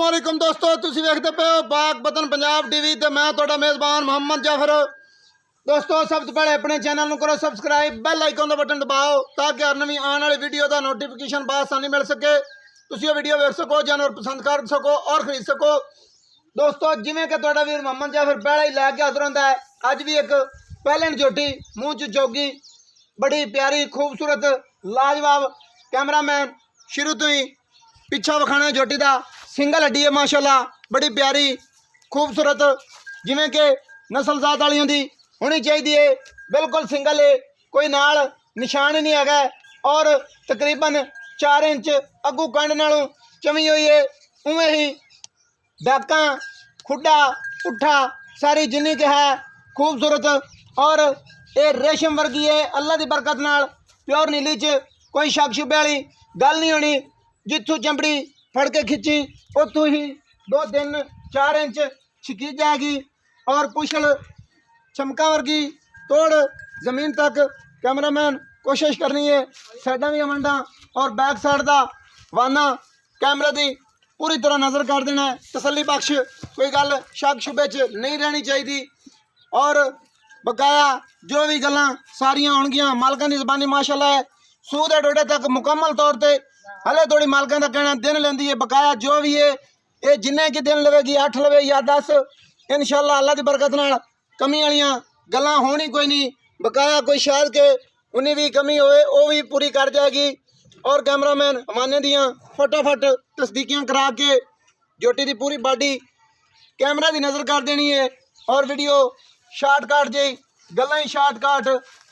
अस्सलामुअलैकुम दोस्तों, तुसी वेखदे पे हो पाक वतन पंजाब टीवी ते मैं तुहाडा मेज़बान मोहम्मद जाफर। दोस्तों सब तो पहले अपने चैनल को करो सबसक्राइब, बेल आइकन का बटन दबाओ ताकि हर नवी आने वाली वीडियो का नोटिफिकेशन आसानी मिल सके, तुसी वो वीडियो वेख सको, जानवर पसंद कर सको और खरीद सको। दोस्तों जिमें कि तुहाडा वीर मोहम्मद जाफर पहले ही लैके हाजिर होंदा है, अज भी एक पहलन झोटी मूँह च जोगी बड़ी प्यारी खूबसूरत लाजवाब कैमरामैन शुरू तो ही पिछा विखाना झोटी का सिंगल हड्डी है माशाल्लाह, बड़ी प्यारी खूबसूरत जिमें कि नस्ल जात वाली होंगी होनी चाहिए, बिल्कुल सिंगल है, कोई नाल निशान ही नहीं है और तकरीबन 4 इंच अगू कंड नालों चमी हुई है। उवें ही डाका खुडा पुट्ठा सारी जिन्नी के है खूबसूरत और ये रेशम वर्गी है। अल्लाह की बरकत नाल प्योर नीली च कोई शक शुबे वाली गल नहीं होनी। जिथों चंबड़ी फड़ के खिंची उतों ही 2-3-4 इंच छिकी जाएगी और पुछल चमका वर्गी तोड़ जमीन तक कैमरामैन कोशिश करनी है। साइडा भी मंडा और बैक साइड का वाना कैमरे की पूरी तरह नज़र कर देना है, तसली बख्श कोई गल शक शुबे च नहीं रहनी चाहिए। और बकाया जो भी गल्लां सारियां होणगियां मालकां दी ज़बानी माशाल्लाह है, सूह दे डोडे तक मुकम्मल तौर पर हले थोड़ी मालकां का कहना दिन लेंदी है। बकाया जो भी है ये जिन्ने की दिन लवेगी 8 लवे या 10 इंशाल्लाह अल्लाह की बरकत नाल कमी वालियां गल्लां होनी कोई नहीं। बकाया कोई शायद के उन्नी भी कमी होए वो भी पूरी कर जाएगी। और कैमरामैन हमाने दियाँ फटाफट तस्दीकियाँ करा के जोटी की पूरी बॉडी कैमरा की नज़र कर देनी है और वीडियो शार्टकट जी गल्लां ही शार्टकट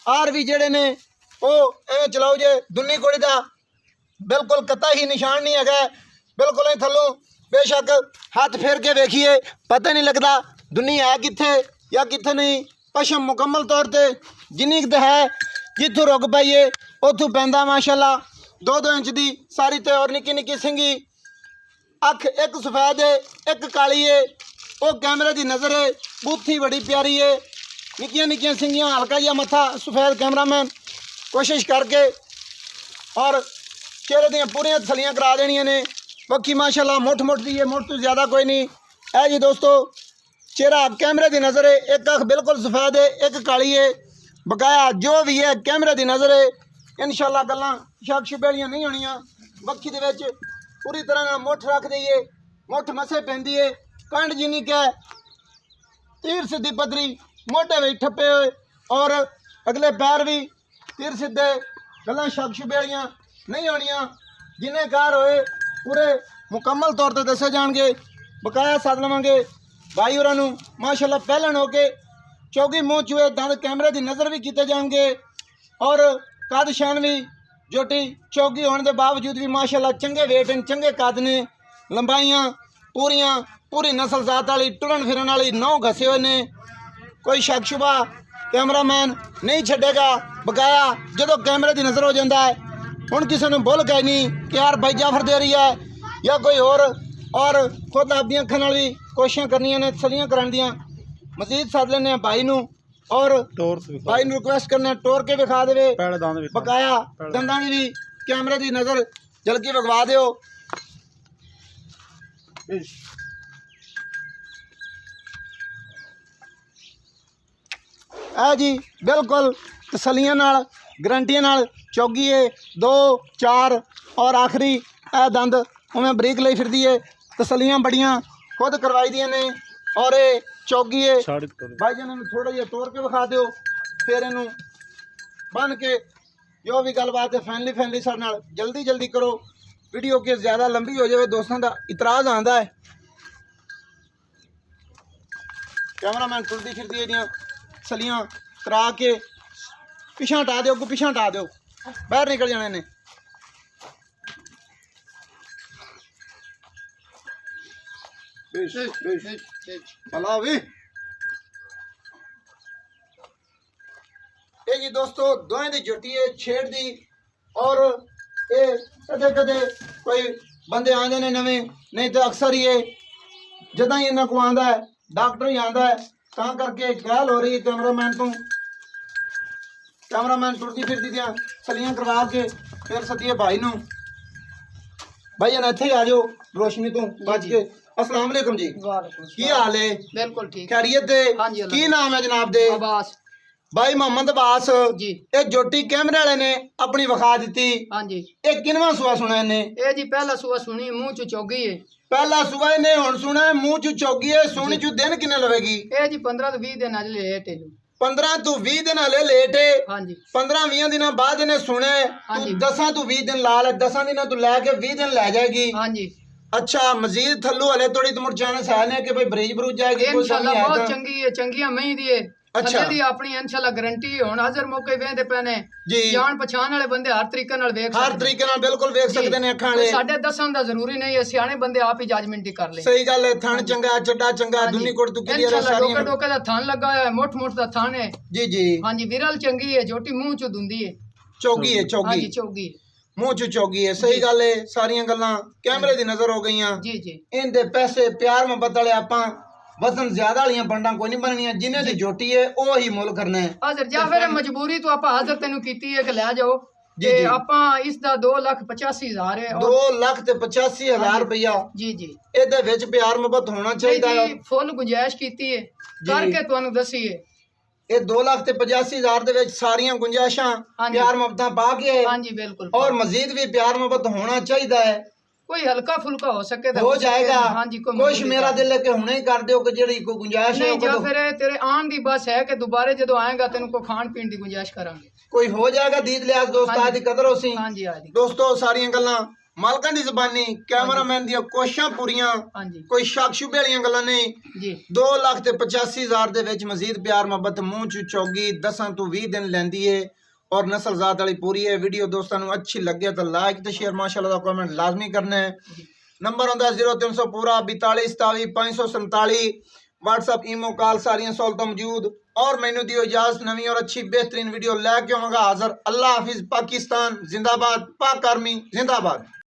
आर भी जेडे ने वो एवें चलाओ जे दुन्नी कोड़ी का बिल्कुल कता ही निशान नहीं है, बिल्कुल ही थलों बेशक हाथ फेर के वेखिए पता नहीं लगता दुनी है कित्थे या कित्थे नहीं। पशम मुकम्मल तौर पर जिन्नी है जिथों रुक पाइए उतों पैंदा माशाल्लाह 2-2 इंच की सारी ते और निक्की निक्की सिंगी अख एक सफेद है एक काली है वो कैमरे की नज़र है, बूथी बड़ी प्यारी है, निक्कियां निक्कियां सिंगियां हल्का जिहा मत्था सफेद कैमरामैन कोशिश करके और चेहरे दियाँ पूरियां तसलियां करा देनियां ने। बाकी माशाल्लाह मुठ मुठ दी है, मुठ तो ज़्यादा कोई नहीं है जी। दोस्तों चेहरा कैमरे की नज़र है, एक अख बिल्कुल सफेद है एक काली है। बकाया जो भी है कैमरे की नज़र है इंशाल्लाह गल्लां शक शुबे वालियां नहीं होनियां। बक्खी दे विच पूरी तरह नाल मुठ रख दईए, मुठ मसे पैंदी है, कंड जिन्नी कै तीर सीधी पदरी मोटे भी ठप्पे हुए और अगले पैर भी तीर सीधे, गल्लां शक शुबे वालियां नहीं होनियां। जिन्हें कार होए पूरे मुकम्मल तौर पर दसे जाएंगे। बकाया सद लवांगे भाई होरां नूं माशाल्लाह पहलन हो के चौगी मूँह चूहे दंद कैमरे की नज़र भी किए जाएंगे और कद शान भी जोटी चौगी होने के बावजूद भी माशाल्लाह चंगे वेट ने, चंगे कद ने, लंबाइयां पूरी नस्ल जात वाली टुरन फिरन वाली 9 घसे हुए ने, कोई शक शुबा कैमरामैन नहीं छड़ेगा। बकाया जो कैमरे की नज़र हो जाता है हुण किसी ने बोल के नहीं कि यार भाई जाफर दे रही है या कोई और खुद अपनी अखां नाल भी कोशिशां करनियां ने तसलियां कराने दियां। मजीद सद लेने भाई नूं और भाई नूं रिक्वेस्ट करने टोर के विखा देवे, बकाया दंदां दी भी कैमरे की नज़र जल्दी विखवा दिओ। है जी बिल्कुल तसलियां नाल गारंटियां नाल चौगी है 2-4 और आखिरी ए दंद उमें बरीक ली फिर है, तसलियां बड़ियां खुद करवाई दियां ने और ये चौगी है। भाई जी इन्होंने थोड़ा जिहा तोड़ के विखा दिओ फिर इनू बन के जो भी गलबात है फैमिली साडे नाल जल्दी करो, वीडियो के ज़्यादा लंबी हो जाए दोस्तों का इतराज़ आंदा है। कैमरामैन टुरदी फिरदी है तसलियां करा के पिछा हटा दो, पिछा हटा दो, बाहर निकल जाने ने। चला भी ये जी दोस्तों दोएं दी जुटी है छेड़ दी और ये कदे कदे कोई बंदे आंदे ने नवे, नहीं तो अक्सर ही जदा ही इन्हों को आंदा है डॉक्टर ही आंदा है, तां करके गल हो रही है कैमरामैन टुरदी फिरदी दियां सलियां करवा के फिर सदिए भाई नूं। भाई जन इत्थे आ जाओ रोशनी तू बच के। अस्सलाम वालेकुम जी, की हाल है? बिल्कुल ठीक, खैरियत दे? की नाम है जनाब दे? अब्बास भाई मोहम्मद अब्बास जी। ये जोटी कैमरे वाले ने अपनी विखा दी। हाँ जी, ये किनवा सुआ सुना इन्हें? ये जी पहला सुबह सुनी मुंह चू चौगी है। पहला सुबह इन्हें हुन सुना है मुंह चू चौगी है। सुनी चू दिन किन्ने लवेगी? ये जी 15 तो 20 दिन अजले लेट है। 15 तो 20 दिन हले लेट है। हाँ जी, 15-20 दिन बाद इन्हें सुने हाँ तू जी। 10 तो 20 दिन ला ले, 10 दिन तू लैके 20 दिन ले जाएगी। हाँ जी, अच्छा मजीद थल्लू हले थोड़ी तुम चांस है ने कि भाई ब्रिज ब्रूज जाएगी कोई इंशाल्लाह कमी है बहुत तो? चंगी है, चंगिया मही दी है। अच्छा। थल्ले दी अपनी इंशाल्लाह गारंटी है। हुन हज़र मौके वेंदे पैने जी जान पहचान वाले बंदे हर तरीके नाल देख हर सकदे। तरीके नाल बिल्कुल वेख सकते ने अखां कोई वाले। साडे दसन दा जरूरी नहीं है, सियाने बंदे आप ही जजमेंट ही कर ले। सही गल है। थन चंगा चड्डा चंगा दुनी कोट तू क्लियर है इंशाल्लाह सारी। डोके डोके दा थान लगा है, मुठ मुठ दा थान है। जी जी हाँ जी, विरल चंगी है, जोटी मुंह चू दुंदी है। चौगी है हाँ चौगी जी, चौगी है। मुंह चू चौगी है। सही गल है। सारियां गल्लां कैमरे दी नजर हो गईयां। जी जी, इनदे पैसे प्यार मोहब्बत वाले आपां वजन ज्यादा वालियां बंडां कोई नहीं बननियां। जिन्हें दी जोटी है ओ ही मुल करना है। हाजर जा फिर मजबूरी तो आप हाजर तेन की है कि ले जाओ जी, ते जी। ਆਪਾਂ ਇਸ ਦਾ 2,85,000 ਹੈ। 2,85,000 रुपया ਜੀ ਜੀ, ਇਹਦੇ ਵਿੱਚ ਪਿਆਰ ਮੁਹੱਬਤ ਹੋਣਾ ਚਾਹੀਦਾ ਹੈ। ਜੀ ਫੁੱਲ ਗੁੰਜਾਇਸ਼ ਕੀਤੀ ਹੈ, ਕਰਕੇ ਤੁਹਾਨੂੰ ਦੱਸੀ ਹੈ। ਇਹ 2,85,000 ਦੇ ਵਿੱਚ ਸਾਰੀਆਂ ਗੁੰਜਾਇਸ਼ਾਂ ਹਾਂਜੀ। ਪਿਆਰ ਮੁਹੱਬਤਾਂ ਪਾ ਕੇ ਹਾਂਜੀ ਬਿਲकुल, और मजीद भी प्यार मोहब्बत होना चाहिए है। कोई हल्का फुल्का हो सके तो हो जाएगा। हाँ जी, कुछ मेरा दिल है कि हुणे ही कर दियो कि जेड़ी कोई गुंजाइश है नहीं जा वो फिर तेरे आन दी बस है कि दोबारा जदों आएगा तेन को खान पीन दी गुंजाइश करांगे। कोई हो जाएगा। दीद लिहाज दोस्त हाँ जी। दी कदर होसी। हाँ जी, हाँ जी, दोस्तों सारियां गल्लां मालकां दी ज़बानी कैमरामैन दी कोशिशां पूरियां, हाँ जी, कोई शक शुबे वालियां गल्लां नहीं। जी 2,85,000 दे विच मजीद प्यार मोहब्बत मुंह चू चौगी 10 तो 20 दिन लैंदी है और नस्ल जात वाली पूरी है। वीडियो दोस्तों नूं अच्छी लगे तो लाइक तो शेयर माशाअल्लाह दा कमेंट लाजमी करना है। जी। नंबर होंदा 0300 पूरा 42 27 547। व्हाट्सअप ईमो कॉल सारियां सहूलतां मौजूद। और मैनू दियो इजाजत नवी और अच्छी बेहतरीन वीडियो लैके आवांगा हाजिर। अल्लाह हाफिज। पाकिस्तान जिंदाबाद। पाक आर्मी जिंदाबाद।